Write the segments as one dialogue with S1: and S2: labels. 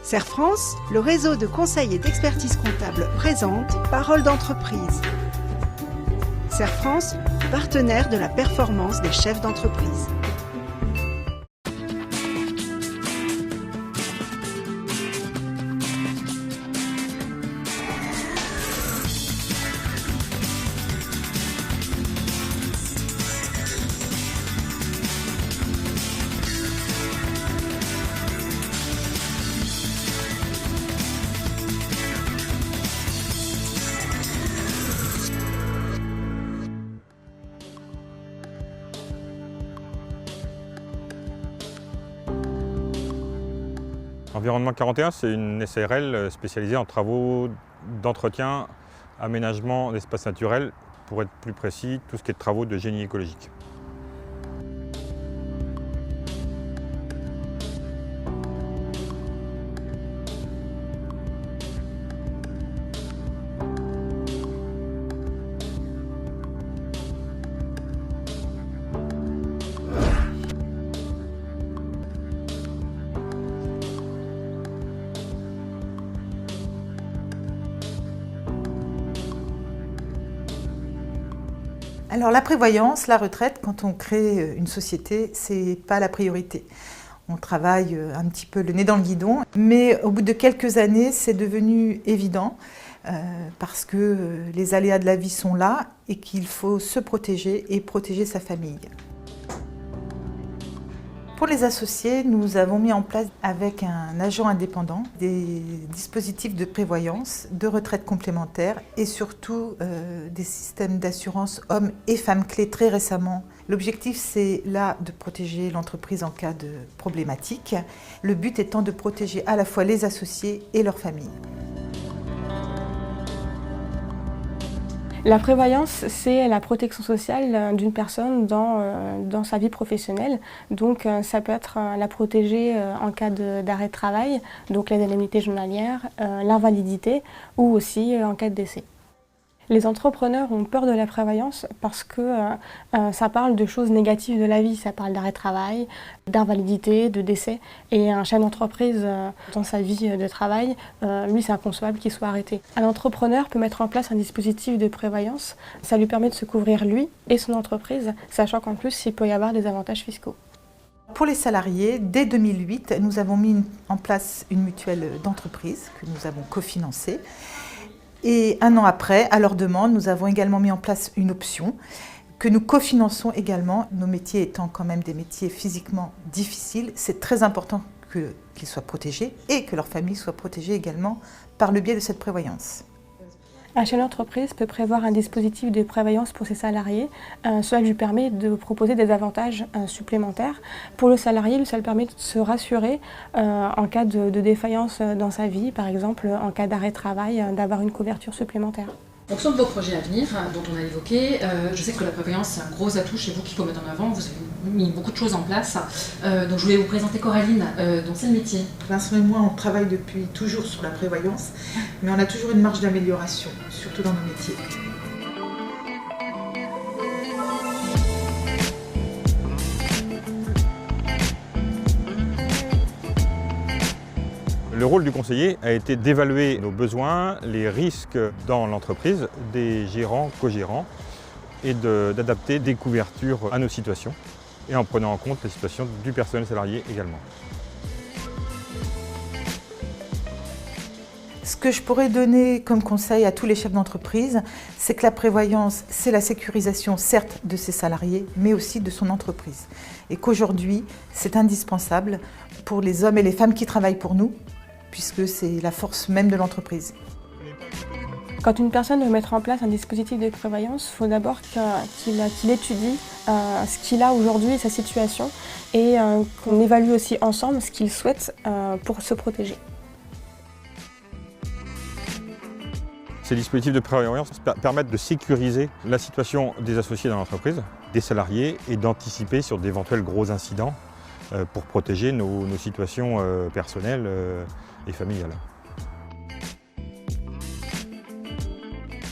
S1: Serre France, le réseau de conseils et d'expertise comptable présente Parole d'entreprise. Serre France, partenaire de la performance des chefs d'entreprise.
S2: Environnement 41, c'est une SARL spécialisée en travaux d'entretien, aménagement d'espaces naturels, pour être plus précis, tout ce qui est travaux de génie écologique.
S3: Alors la prévoyance, la retraite, quand on crée une société, c'est pas la priorité. On travaille un petit peu le nez dans le guidon, mais au bout de quelques années, c'est devenu évident parce que les aléas de la vie sont là et qu'il faut se protéger et protéger sa famille. Pour les associés, nous avons mis en place avec un agent indépendant des dispositifs de prévoyance, de retraite complémentaire et surtout des systèmes d'assurance hommes et femmes clés très récemment. L'objectif, c'est là de protéger l'entreprise en cas de problématique, le but étant de protéger à la fois les associés et leurs familles.
S4: La prévoyance, c'est la protection sociale d'une personne dans sa vie professionnelle. Donc ça peut être la protéger en cas d'arrêt de travail, donc les indemnités journalières, l'invalidité ou aussi en cas de décès. Les entrepreneurs ont peur de la prévoyance parce que ça parle de choses négatives de la vie, ça parle d'arrêt de travail, d'invalidité, de décès. Et un chef d'entreprise dans sa vie de travail, lui c'est inconcevable qu'il soit arrêté. Un entrepreneur peut mettre en place un dispositif de prévoyance, ça lui permet de se couvrir lui et son entreprise, sachant qu'en plus il peut y avoir des avantages fiscaux.
S3: Pour les salariés, dès 2008, nous avons mis en place une mutuelle d'entreprise que nous avons cofinancée. Et un an après, à leur demande, nous avons également mis en place une option que nous cofinançons également. Nos métiers étant quand même des métiers physiquement difficiles, c'est très important qu'ils soient protégés et que leur famille soit protégée également par le biais de cette prévoyance.
S4: Un chef d'entreprise peut prévoir un dispositif de prévoyance pour ses salariés. Cela lui permet de proposer des avantages supplémentaires. Pour le salarié, ça lui permet de se rassurer en cas de défaillance dans sa vie, par exemple en cas d'arrêt de travail, d'avoir une couverture supplémentaire.
S5: En fonction de vos projets à venir, dont on a évoqué, je sais que la prévoyance c'est un gros atout chez vous qu'il faut mettre en avant, vous avez mis beaucoup de choses en place. Donc je voulais vous présenter Coraline, dont c'est le métier.
S3: Vincent et moi, on travaille depuis toujours sur la prévoyance, mais on a toujours une marge d'amélioration, surtout dans nos métiers.
S2: Le rôle du conseiller a été d'évaluer nos besoins, les risques dans l'entreprise, des gérants, co-gérants, et d'adapter des couvertures à nos situations, et en prenant en compte les situations du personnel salarié également.
S3: Ce que je pourrais donner comme conseil à tous les chefs d'entreprise, c'est que la prévoyance, c'est la sécurisation certes de ses salariés, mais aussi de son entreprise. Et qu'aujourd'hui, c'est indispensable pour les hommes et les femmes qui travaillent pour nous, puisque c'est la force même de l'entreprise.
S4: Quand une personne veut mettre en place un dispositif de prévoyance, il faut d'abord qu'il étudie ce qu'il a aujourd'hui, sa situation, et qu'on évalue aussi ensemble ce qu'il souhaite pour se protéger.
S2: Ces dispositifs de prévoyance permettent de sécuriser la situation des associés dans l'entreprise, des salariés, et d'anticiper sur d'éventuels gros incidents pour protéger nos situations personnelles et familiales.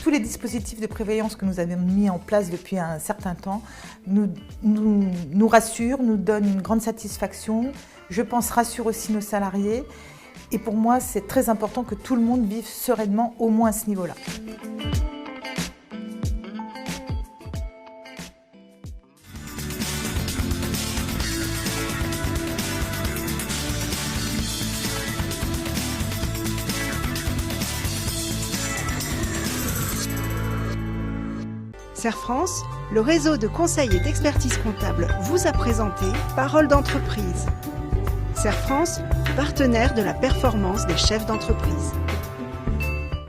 S3: Tous les dispositifs de prévoyance que nous avons mis en place depuis un certain temps nous rassurent, nous donnent une grande satisfaction. Je pense rassurent aussi nos salariés Et pour moi, c'est très important que tout le monde vive sereinement, au moins à ce niveau-là.
S1: Serre France, le réseau de conseil et d'expertise comptable vous a présenté Parole d'entreprise. Serre France, partenaire de la performance des chefs d'entreprise.